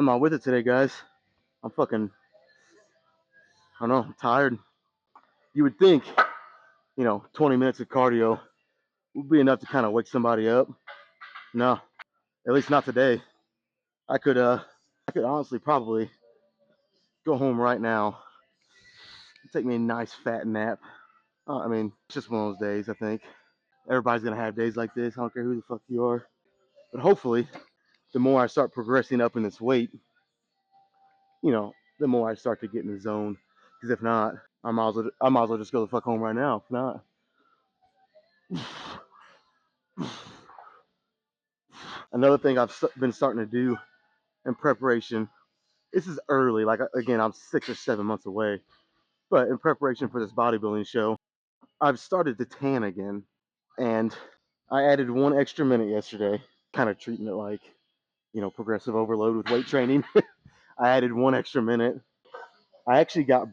I'm not with it today, guys. I'm fucking, I don't know, I'm tired. You would think, 20 minutes of cardio would be enough to kind of wake somebody up. No, at least not today. I could honestly probably go home right now, take me a nice fat nap. I mean, it's just one of those days, I think. Everybody's gonna have days like this. I don't care who the fuck you are. But hopefully, the more I start progressing up in this weight, the more I start to get in the zone. Because if not, I might as well just go the fuck home right now. If not, another thing I've been starting to do in preparation. This is early. Like again, I'm 6 or 7 months away. But in preparation for this bodybuilding show, I've started to tan again, and I added 1 extra minute yesterday. Kind of treating it like progressive overload with weight training. I added 1 extra minute. I actually got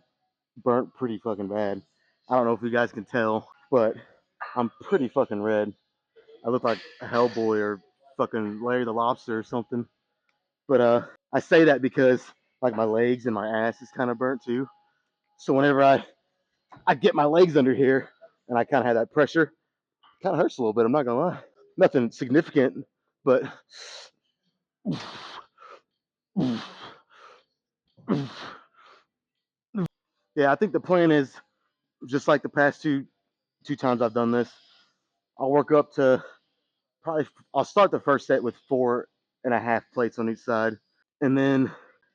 burnt pretty fucking bad. I don't know if you guys can tell, but I'm pretty fucking red. I look like a Hellboy or fucking Larry the Lobster or something. But I say that because like my legs and my ass is kind of burnt too. So whenever I get my legs under here and I kind of have that pressure, it kind of hurts a little bit. I'm not gonna lie. Nothing significant, but yeah, I think the plan is just like the past two times I've done this. I'll work up to probably. I'll start the first set with 4.5 plates on each side, and then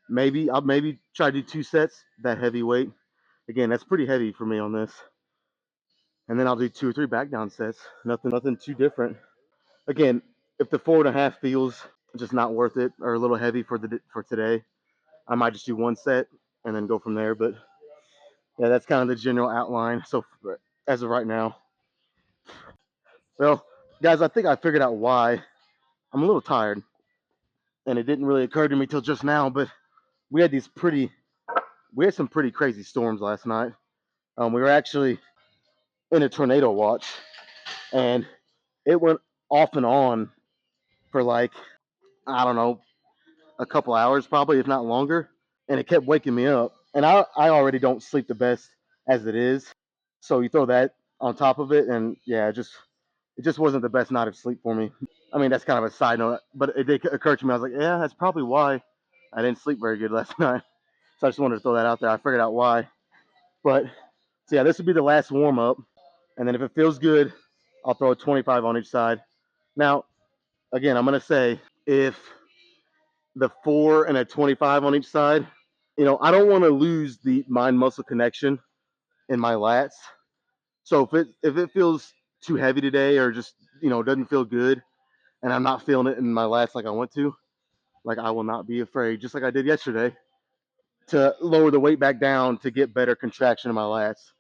maybe try to do 2 sets that heavy weight. Again, that's pretty heavy for me on this. And then I'll do 2 or 3 back down sets. Nothing too different. Again, if the 4.5 feels just not worth it or a little heavy for today, I might just do 1 set and then go from there. But yeah, that's kind of the general outline. So as of right now, well, guys, I think I figured out why I'm a little tired, and it didn't really occur to me till just now. But we had some pretty crazy storms last night. We were actually in a tornado watch, and it went off and on for like I don't know a couple hours, probably if not longer, and it kept waking me up. And I already don't sleep the best as it is, so you throw that on top of it, and yeah, it just wasn't the best night of sleep for me. I mean, that's kind of a side note, but it did occur to me. I was like, yeah, that's probably why I didn't sleep very good last night. So I just wanted to throw that out there. I figured out why. But so yeah, this would be the last warm up, and then if it feels good, I'll throw a 25 on each side. Now, again, I'm gonna say if the 4 and a 25 on each side, I don't want to lose the mind muscle connection in my lats. So if it feels too heavy today or just doesn't feel good, and I'm not feeling it in my lats like I want to, like I will not be afraid, just like I did yesterday, to lower the weight back down to get better contraction in my lats.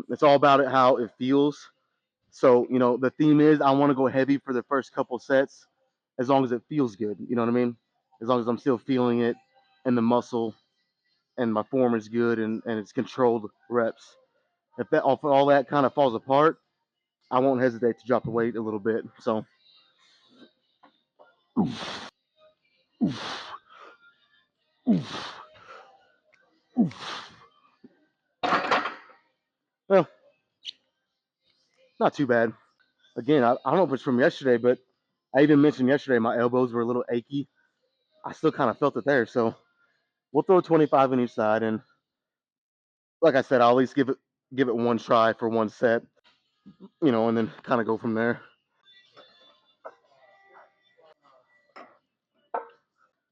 It's all about how it feels. So the theme is I want to go heavy for the first couple sets, as long as it feels good. You know what I mean? As long as I'm still feeling it, and the muscle and my form is good, and it's controlled reps. If all that kind of falls apart, I won't hesitate to drop the weight a little bit. So. Well, not too bad. Again, I don't know if it's from yesterday, but I even mentioned yesterday my elbows were a little achy. I still kind of felt it there. So we'll throw 25 on each side, and like I said, I'll at least give it one try for 1 set, and then kind of go from there.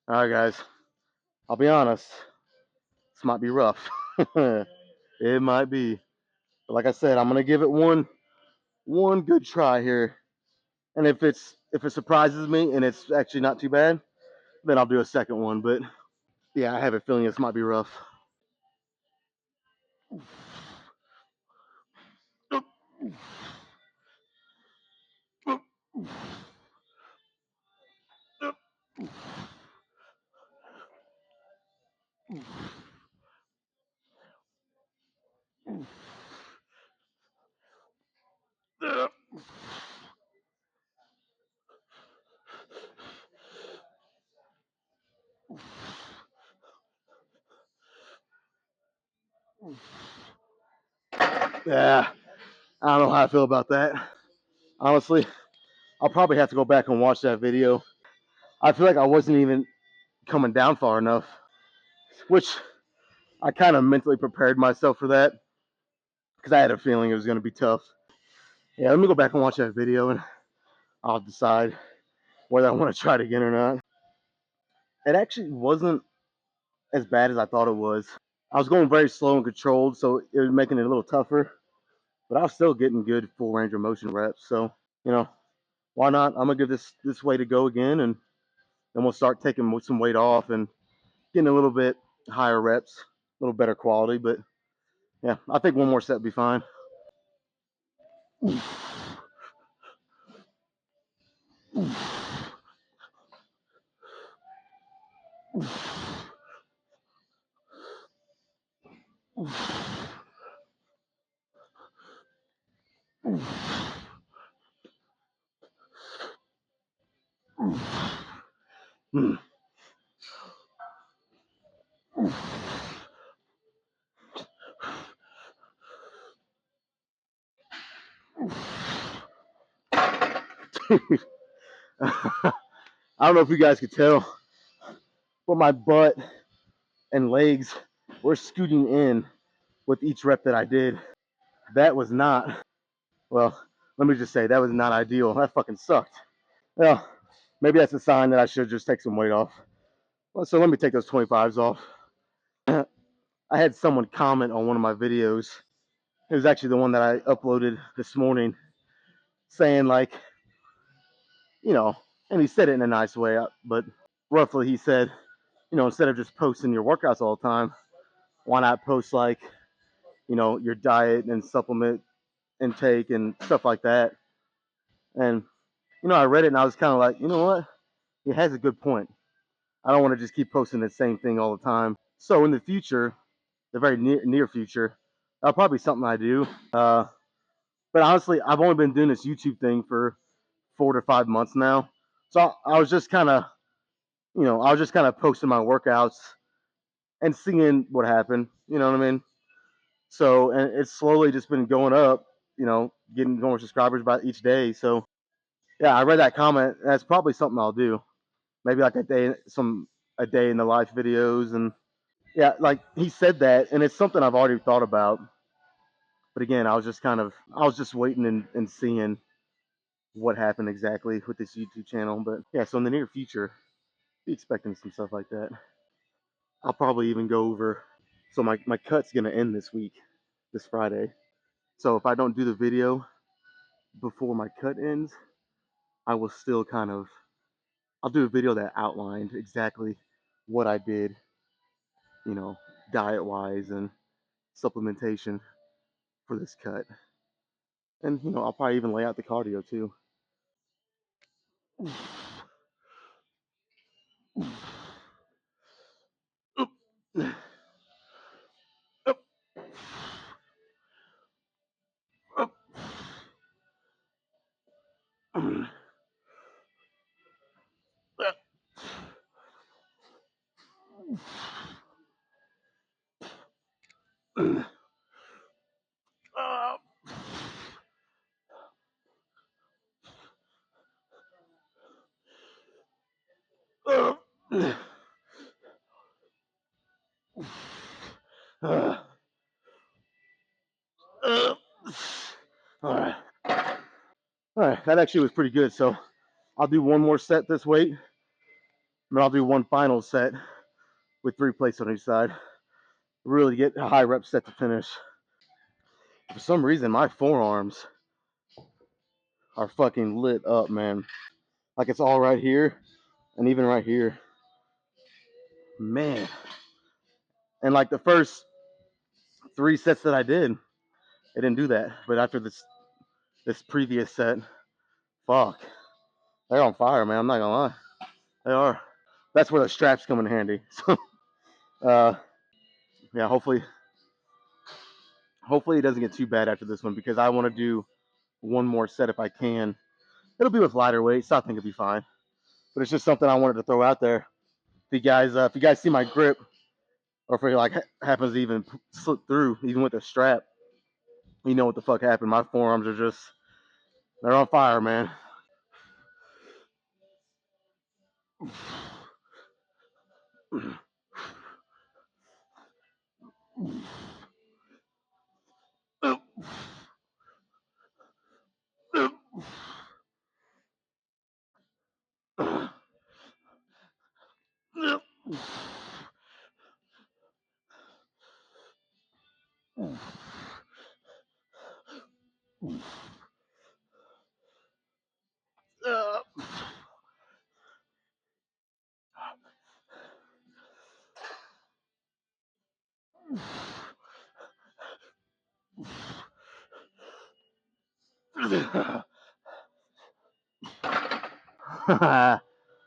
All right, guys. I'll be honest. This might be rough. It might be. But like I said, I'm gonna give it one good try here. And if it surprises me and it's actually not too bad, then I'll do a second one. But yeah, I have a feeling this might be rough. Yeah, I don't know how I feel about that. Honestly, I'll probably have to go back and watch that video. I feel like I wasn't even coming down far enough, which I kind of mentally prepared myself for that because I had a feeling it was going to be tough. Yeah, let me go back and watch that video and I'll decide whether I want to try it again or not. It actually wasn't as bad as I thought it was. I was going very slow and controlled, so it was making it a little tougher, but I was still getting good full range of motion reps. So, you know, why not? I'm gonna give this weight a go again, and then we'll start taking some weight off and getting a little bit higher reps, a little better quality. But yeah, I think one more set will be fine. I don't know if you guys could tell, but my butt and legs were scooting in with each rep that I did. That was not, well, let me just say, that was not ideal. That fucking sucked. Well, maybe that's a sign that I should just take some weight off. Well, so let me take those 25s off. I had someone comment on one of my videos. It was actually the one that I uploaded this morning, saying like, you know, and he said it in a nice way, but roughly he said, you know, instead of just posting your workouts all the time, why not post like, you know, your diet and supplement intake and stuff like that. And you know, I read it and I was kind of like, you know what? He has a good point. I don't want to just keep posting the same thing all the time. So in the future, the very near future, that'll probably be something I do. But honestly, I've only been doing this YouTube thing for 4 to 5 months now. So I was just kind of, you know, I was just kind of posting my workouts and seeing what happened. You know what I mean? So, and it's slowly just been going up, you know, getting more subscribers by each day. So, yeah, I read that comment. That's probably something I'll do. Maybe like a day in the life videos. And yeah, like he said that, and it's something I've already thought about. But again, I was just waiting and seeing what happened exactly with this YouTube channel. But yeah, so in the near future, be expecting some stuff like that. I'll probably even go over. So my cut's gonna end this week, this Friday. So if I don't do the video before my cut ends, I will still I'll do a video that outlined exactly what I did, you know, diet wise and supplementation for this cut. And you know, I'll probably even lay out the cardio too. All right. All right, that actually was pretty good. So I'll do one more set this weight, and then I'll do one final set with 3 plates on each side. Really get a high rep set to finish. For some reason, my forearms are fucking lit up, man. Like it's all right here, and even right here, man. And like the first 3 sets that I did, it didn't do that. But after this previous set, fuck, they're on fire, man. I'm not gonna lie, they are. That's where the straps come in handy. So, yeah, hopefully it doesn't get too bad after this one because I want to do one more set if I can. It'll be with lighter weights. So I think it'll be fine. But it's just something I wanted to throw out there. if you guys see my grip, or if it like happens to even slip through, even with the strap, you know what the fuck happened. My forearms are just, they're on fire, man.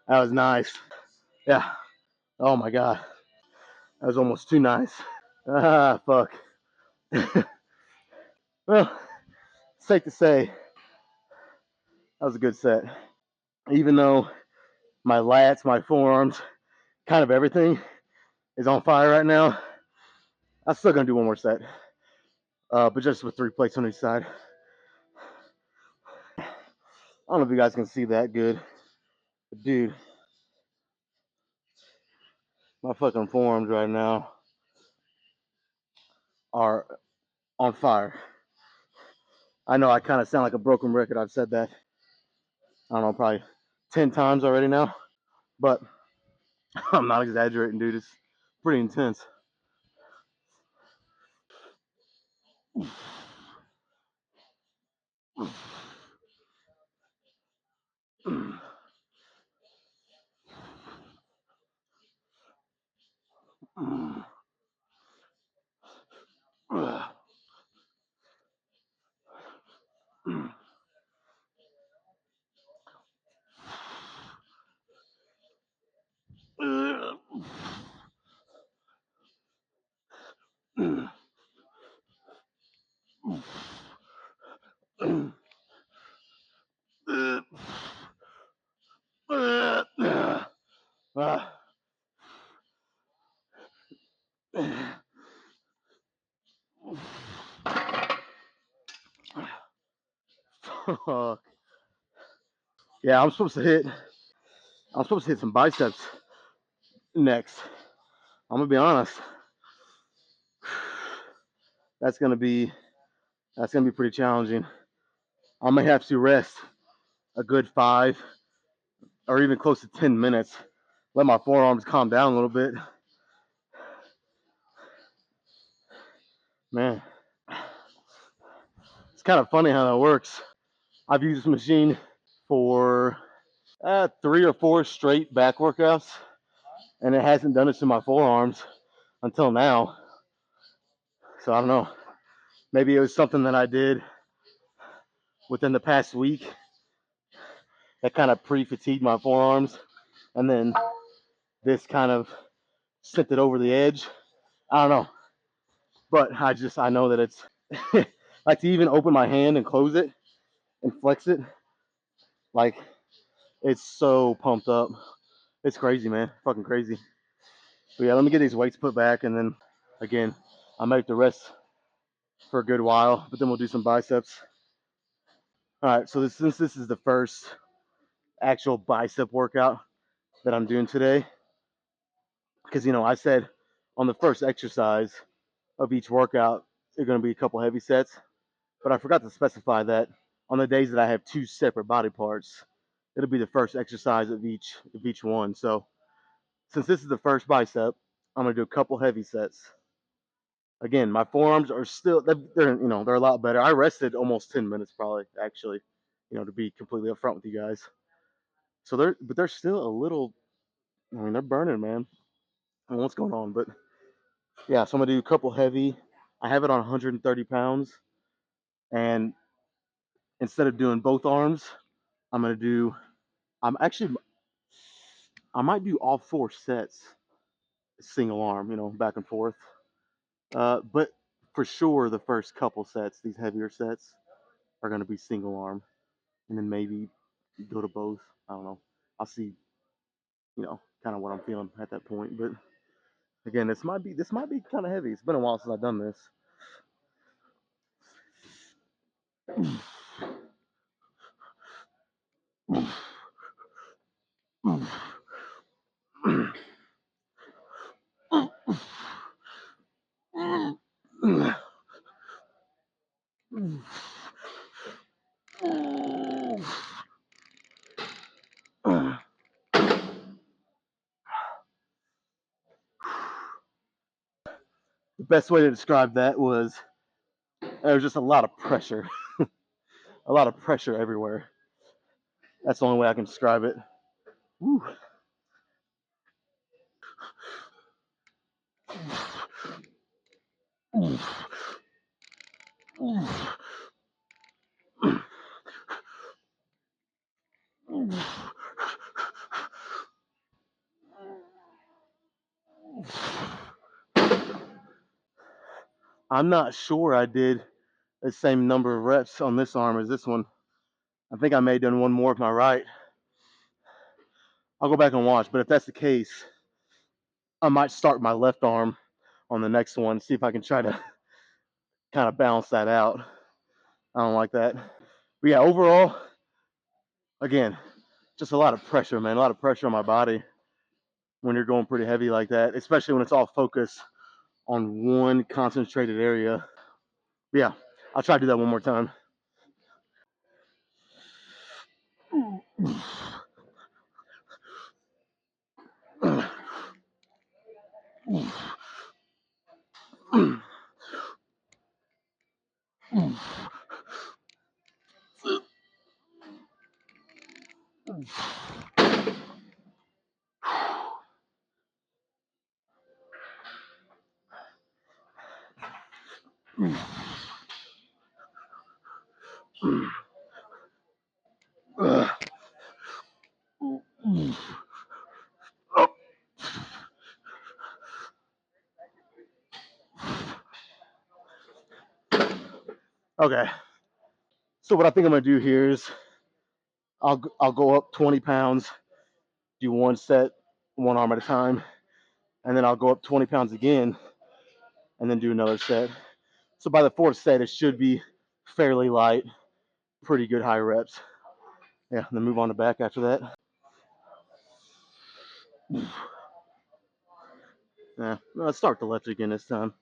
That was nice. Yeah. Oh my god. That was almost too nice. Ah, fuck. Well, safe to say, that was a good set. Even though my lats, my forearms, kind of everything is on fire right now, I'm still gonna do one more set. But just with 3 plates on each side. I don't know if you guys can see that good. But dude, my fucking forearms right now are on fire. I know I kind of sound like a broken record. I've said that, I don't know, probably 10 times already now. But I'm not exaggerating, dude. It's pretty intense. Fuck. Yeah, I'm supposed to hit some biceps next. I'm gonna be honest. That's gonna be pretty challenging. I may have to rest a good 5 or even close to 10 minutes. Let my forearms calm down a little bit. Man, it's kind of funny how that works. I've used this machine for 3 or 4 straight back workouts, and it hasn't done it to my forearms until now. So I don't know. Maybe it was something that I did within the past week that kind of pre-fatigued my forearms, and then this kind of sent it over the edge. I don't know, but I know that it's like to even open my hand and close it and flex it, like it's so pumped up. It's crazy, man. Fucking crazy. But yeah, let me get these weights put back, and then again, I'll make the rest for a good while, but then we'll do some biceps. All right, so since this is the first actual bicep workout that I'm doing today, because I said on the first exercise of each workout, they're going to be a couple heavy sets, but I forgot to specify that on the days that I have 2 separate body parts, it'll be the first exercise of each one. So since this is the first bicep, I'm going to do a couple heavy sets. Again, my forearms are still they're a lot better. I rested almost 10 minutes probably, actually, to be completely upfront with you guys. So they're still a little, I mean, they're burning, man. I don't know what's going on, but yeah, so I'm gonna do a couple heavy. I have it on 130 pounds, and instead of doing both arms, I'm gonna do. I'm actually, I might do all 4 sets, single arm, back and forth. But for sure, the first couple sets, these heavier sets, are gonna be single arm, and then maybe go to both. I don't know. I'll see. kind of what I'm feeling at that point. But again, this might be kind of heavy. It's been a while since I've done this. The best way to describe that was there was just a lot of pressure, a lot of pressure everywhere. That's the only way I can describe it. Woo. I'm not sure I did the same number of reps on this arm as this one. I think I may have done one more with my right. I'll go back and watch, but if that's the case, I might start my left arm on the next one, see if I can try to kind of balance that out. I don't like that. But yeah, overall, again, just a lot of pressure, man. A lot of pressure on my body when you're going pretty heavy like that, especially when it's all focused on one concentrated area. But yeah, I'll try to do that one more time. Okay, so what I think I'm gonna do here is I'll go up 20 pounds, do one set, one arm at a time, and then I'll go up 20 pounds again, and then do another set. So by the fourth set, it should be fairly light, pretty good high reps. Yeah, and then move on to back after that. Yeah, let's start the left again this time.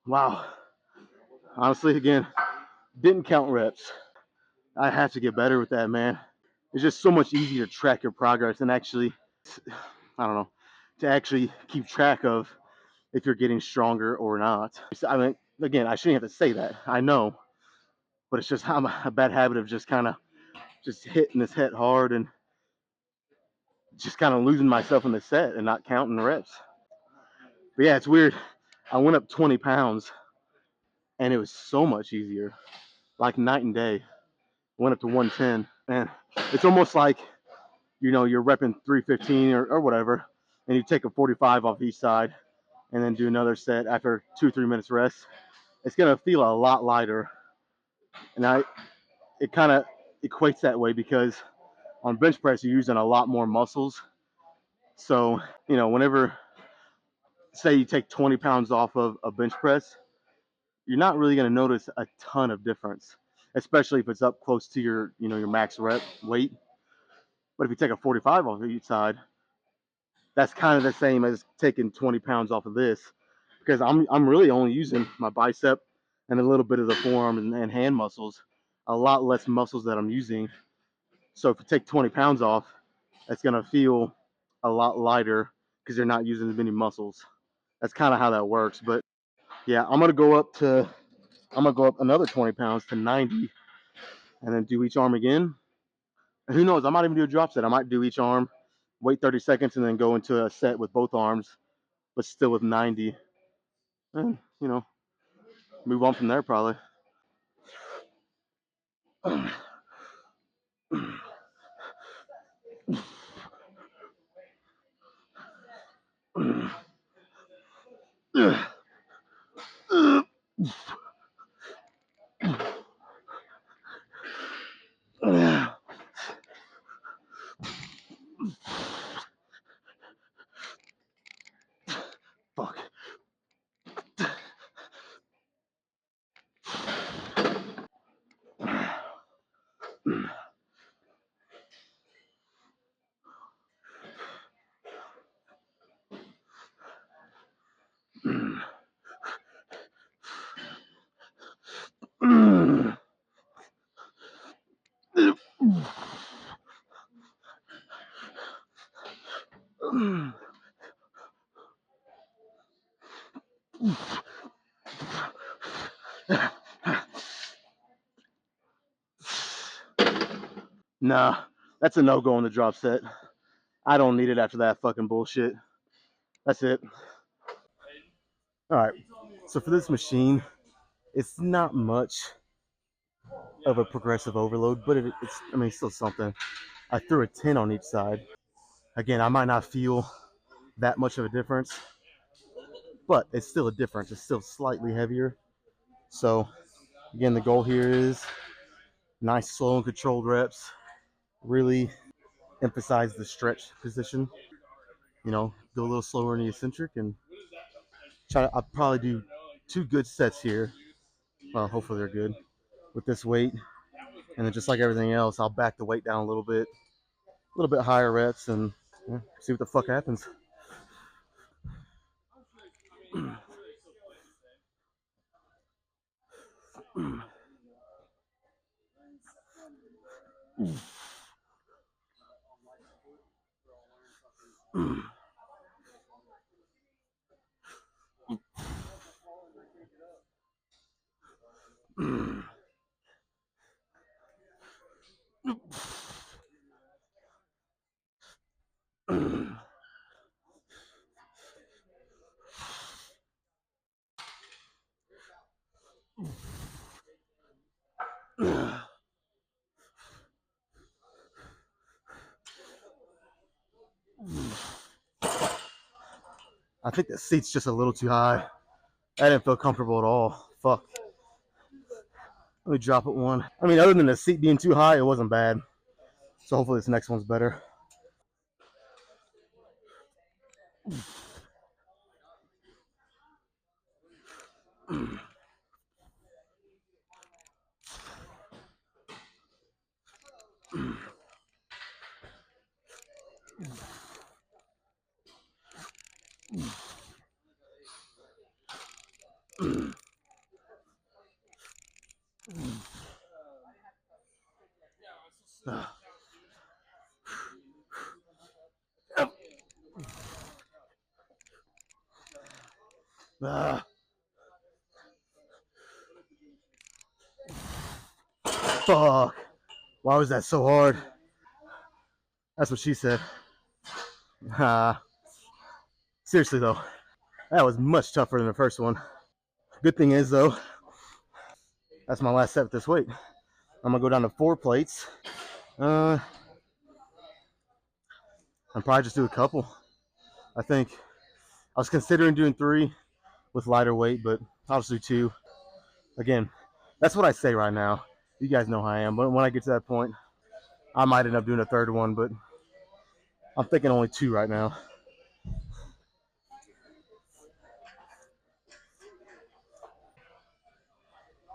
Wow. Honestly, again, didn't count reps. I have to get better with that, man. It's just so much easier to track your progress and actually, I don't know, to actually keep track of if you're getting stronger or not. I mean, again, I shouldn't have to say that. I know, but it's just I'm a bad habit of just kind of just hitting this head hard and just kind of losing myself in the set and not counting the reps. But yeah, it's weird. I went up 20 pounds and it was so much easier, like night and day. Went up to 110, and it's almost like you're repping 315 or whatever, and you take a 45 off each side, and then do another set after 2-3 minutes rest. It's gonna feel a lot lighter, and it kind of equates that way because on bench press you're using a lot more muscles. So whenever say you take 20 pounds off of a bench press, you're not really going to notice a ton of difference, especially if it's up close to your max rep weight. But if you take a 45 off of each side, that's kind of the same as taking 20 pounds off of this, because I'm really only using my bicep and a little bit of the forearm and hand muscles, a lot less muscles that I'm using. So if you take 20 pounds off, it's gonna feel a lot lighter because you're not using as many muscles. That's kind of how that works. But yeah, I'm gonna go up another 20 pounds to 90, and then do each arm again. And who knows? I might even do a drop set. I might do each arm, wait 30 seconds, and then go into a set with both arms, but still with 90, and move on from there probably. Fuck. Nah, that's a no go on the drop set. I don't need it after that fucking bullshit. That's it. All right. So for this machine, it's not much of a progressive overload, but it's still something. I threw a 10 on each side. Again, I might not feel that much of a difference, but it's still a difference. It's still slightly heavier. So again, the goal here is nice, slow, and controlled reps. Really emphasize the stretch position. Go a little slower in the eccentric and I'll probably do 2 good sets here. Well, hopefully they're good with this weight. And then just like everything else, I'll back the weight down a little bit higher reps, and see what the fuck happens. I think the seat's just a little too high. I didn't feel comfortable at all. Fuck. Let me drop it one. I mean, other than the seat being too high, it wasn't bad. So hopefully this next one's better. Fuck. Why was that so hard? That's what she said. Seriously though, that was much tougher than the first one. Good thing is though, that's my last set with this weight. I'm gonna go down to 4 plates. And probably just do a couple. I think I was considering doing 3 with lighter weight, but I'll just do 2. Again, that's what I say right now. You guys know how I am. But when I get to that point, I might end up doing a 3rd one, but I'm thinking only 2 right now.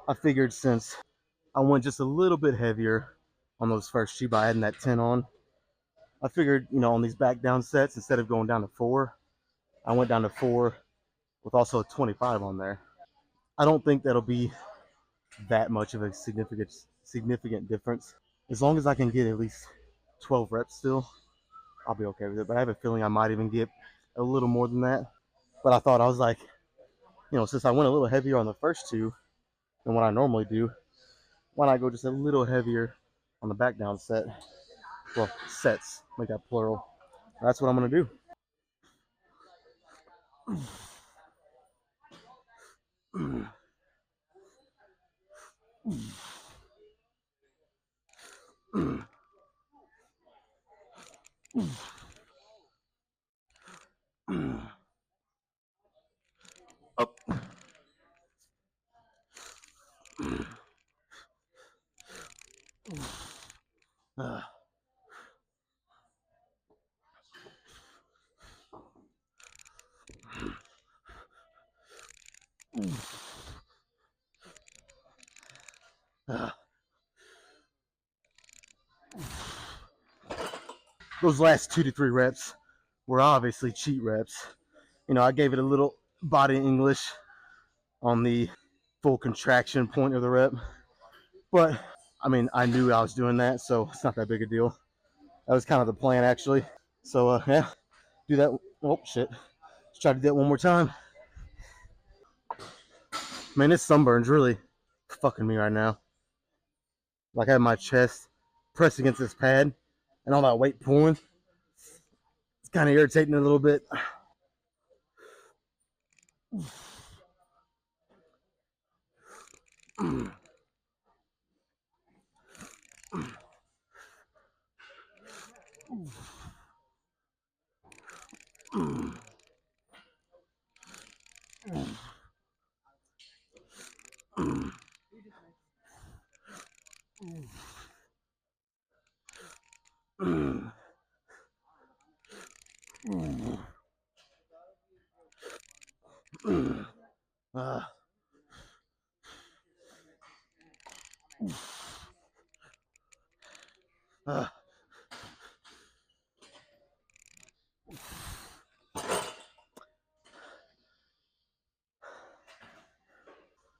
I figured since I went just a little bit heavier on those first 2 by adding that 10 on, I figured, on these back down sets, instead of going down to 4, I went down to 4 with also a 25 on there. I don't think that'll be that much of a significant difference. As long as I can get at least 12 reps still, I'll be okay with it. But I have a feeling I might even get a little more than that. But I thought I was like, since I went a little heavier on the first two than what I normally do, why not go just a little heavier on the back down set? Well, sets, make that plural. That's what I'm gonna do. Up. Those last 2 to 3 reps were obviously cheat reps. I gave it a little body English on the full contraction point of the rep. But I mean, I knew I was doing that, so it's not that big a deal. That was kind of the plan, actually. So yeah, do that. Oh shit! Let's try to do that one more time. Man, this sunburn's really fucking me right now. Like I have my chest pressed against this pad, and all that weight pulling. It's kind of irritating a little bit.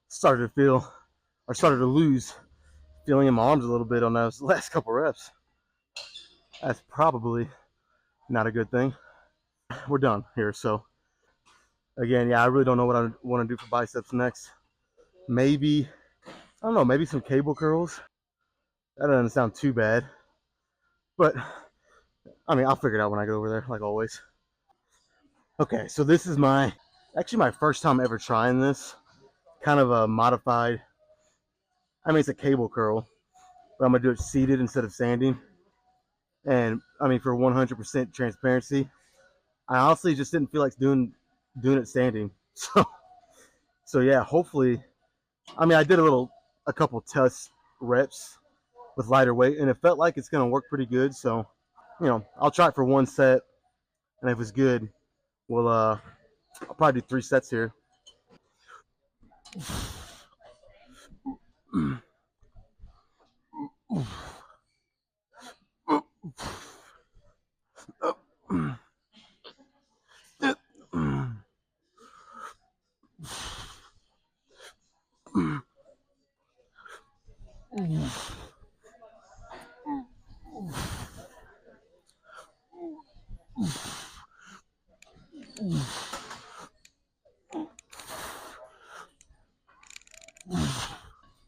Started to feel, or started to lose feeling in my arms a little bit on those last couple reps. That's probably not a good thing. We're done here. So again, yeah, I really don't know what I want to do for biceps next. Maybe, I don't know, maybe some cable curls. That doesn't sound too bad. But I mean, I'll figure it out when I get over there, like always. Okay, so this is actually my first time ever trying this. Kind of a modified, I mean, it's a cable curl, but I'm gonna do it seated instead of standing. And I mean, for 100% transparency, I honestly just didn't feel like doing it standing. So yeah, hopefully, I mean, I did a couple test reps with lighter weight, and it felt like it's gonna work pretty good. So I'll try it for one set, and if it's good, I'll probably do 3 sets here.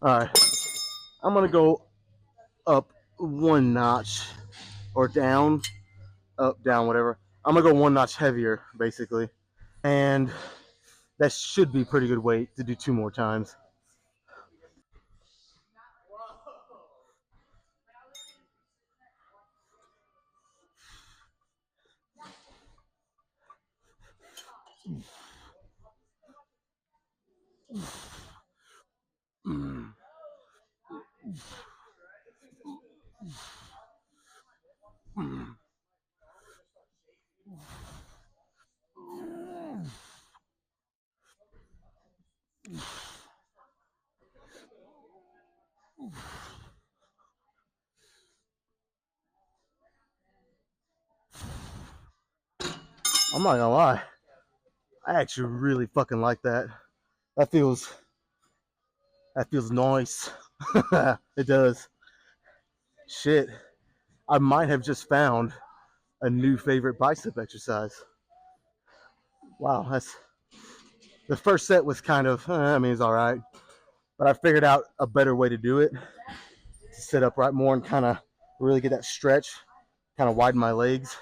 All right, I'm gonna go up one notch or down, up, down, whatever. I'm gonna go one notch heavier, basically, and that should be pretty good weight to do 2 more times. I'm not gonna lie, I actually really fucking like that. That feels That feels nice. It does. Shit. I might have just found a new favorite bicep exercise. Wow, that's the first set was kind of, I mean, it's all right, but I figured out a better way to do it to sit upright more and kind of really get that stretch, kind of widen my legs.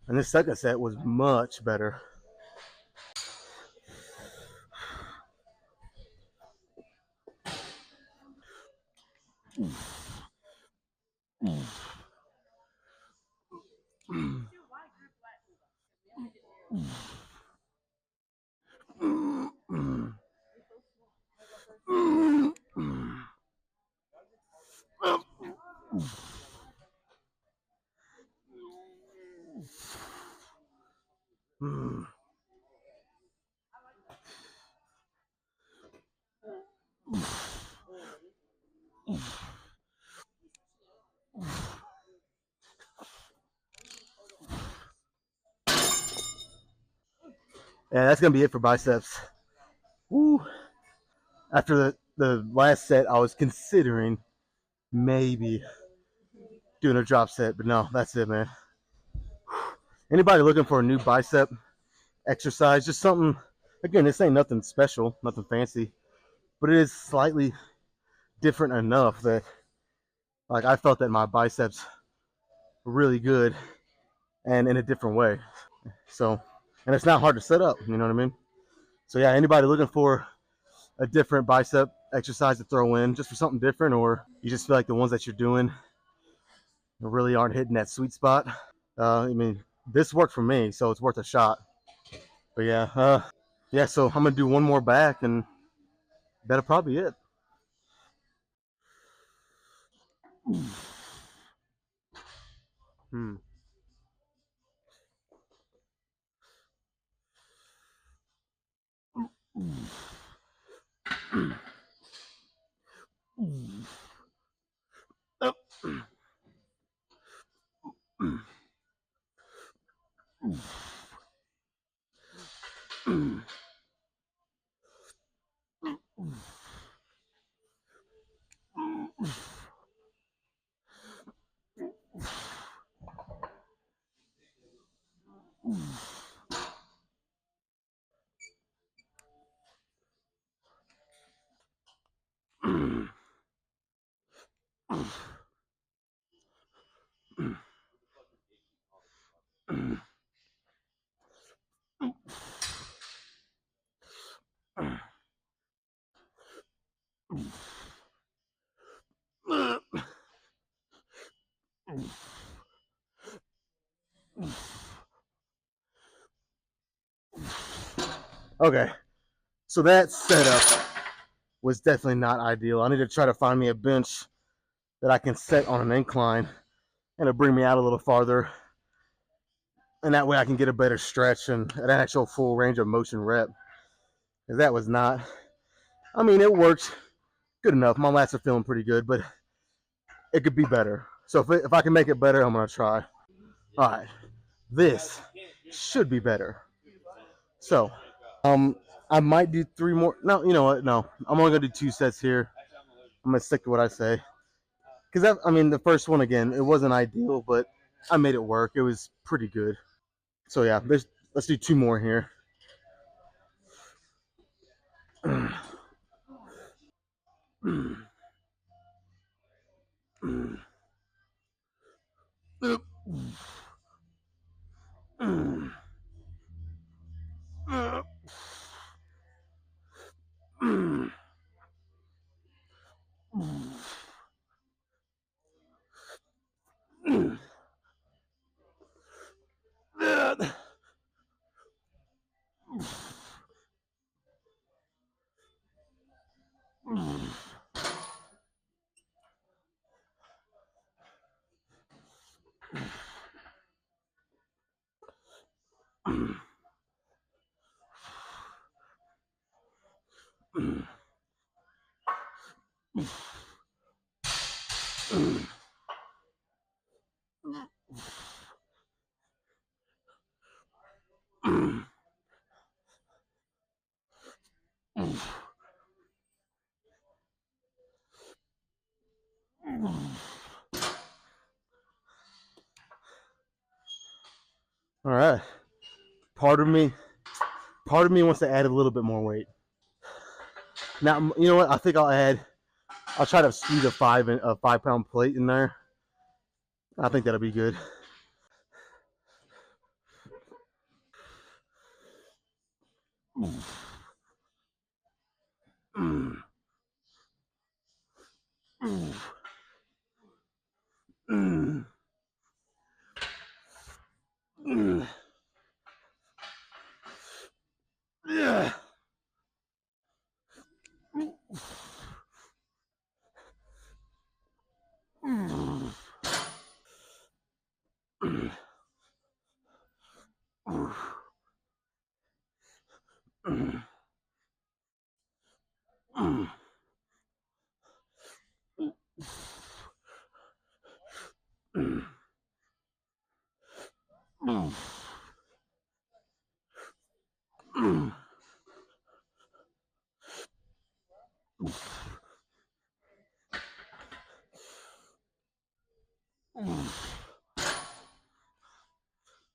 And this second set was much better. Yeah, that's gonna be it for biceps. Woo. After the last set, I was considering maybe doing a drop set, but no, that's it, man. Anybody looking for a new bicep exercise? Just something. Again, this ain't nothing special, nothing fancy, but it is slightly different enough that, like, I felt that my biceps were really good and in a different way. So, and it's not hard to set up. You know what I mean? So yeah, anybody looking for a different bicep exercise to throw in, just for something different, or you just feel like the ones that you're doing really aren't hitting that sweet spot. I mean, this worked for me, so it's worth a shot. But yeah, yeah. So I'm gonna do one more back, and that'll probably be it. Hmm. Okay, so that setup was definitely not ideal. I need to try to find me a bench that I can set on an incline and it'll bring me out a little farther. And that way I can get a better stretch and an actual full range of motion rep. Because that was not, I mean, it worked good enough. My lats are feeling pretty good, but it could be better. So if I can make it better, I'm going to try. All right, this should be better. So, I might do three more. No, you know what? No, I'm only going to do two sets here. I'm going to stick to what I say. Because, I mean, the first one, again, it wasn't ideal, but I made it work. It was pretty good. So, yeah, let's do two more here. All right. Part of me, part of me wants to add a little bit more weight. Now, you know what? I think I'll try to squeeze a 5 pound plate in there. I think that'll be good.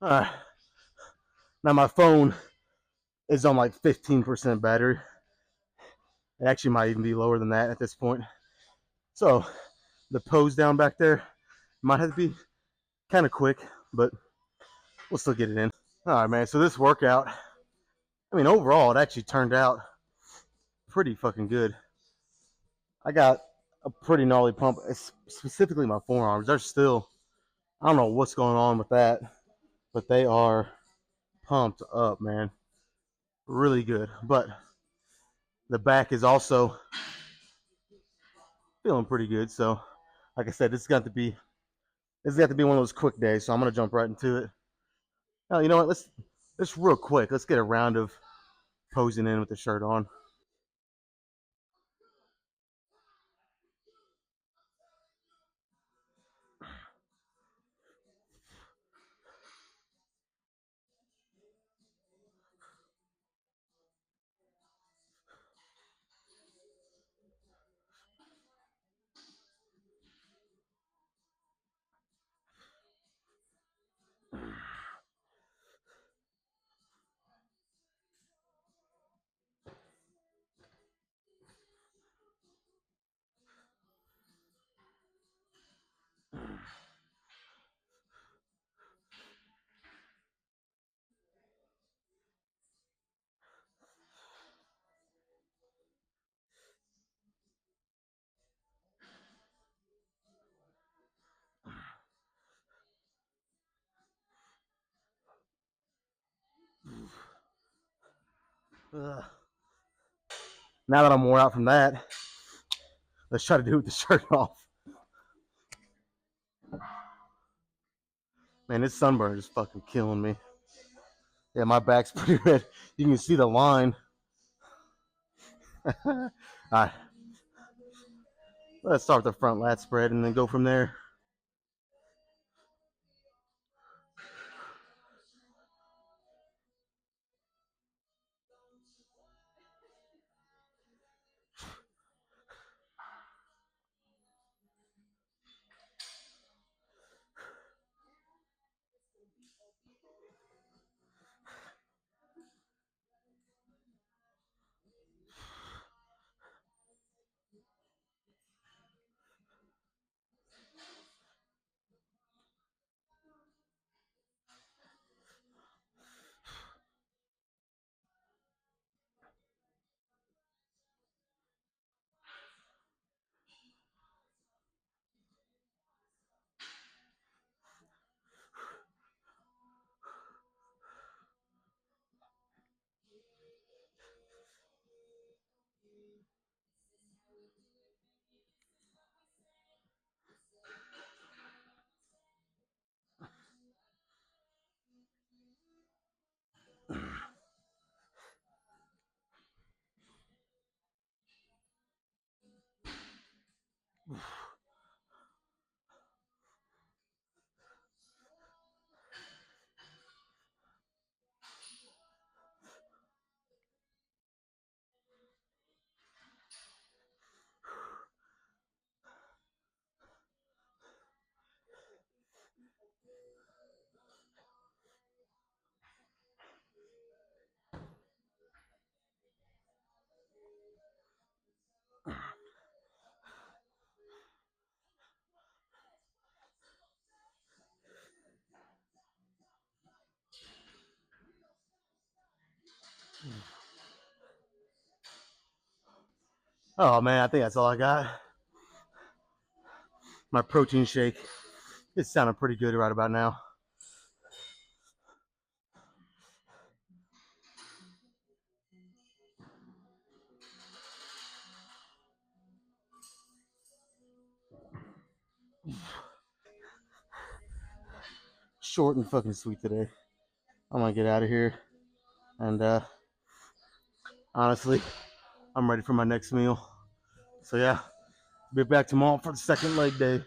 All right. Now my phone is on like 15% battery. It actually might even be lower than that at this point. So the pose down back there might have to be kind of quick, but we'll still get it in. All right, man. So this workout, I mean, overall, it actually turned out pretty fucking good. I got a pretty gnarly pump, specifically my forearms. They're still, I don't know what's going on with that, but they are pumped up, man. Really good. But the back is also feeling pretty good. So, like I said, this got to be one of those quick days. So I'm gonna jump right into it. Now, you know what? Let's real quick. Let's get a round of posing in with the shirt on. Ugh. Now that I'm wore out from that, let's try to do it with the shirt off. Man, this sunburn is fucking killing me. Yeah, my back's pretty red. You can see the line. All right, let's start with the front lat spread and then go from there. Oh man, I think that's all I got. My protein shake. It's sounding pretty good right about now. Short and fucking sweet today. I'm gonna get out of here. And honestly, I'm ready for my next meal. So yeah, be back tomorrow for the second leg day.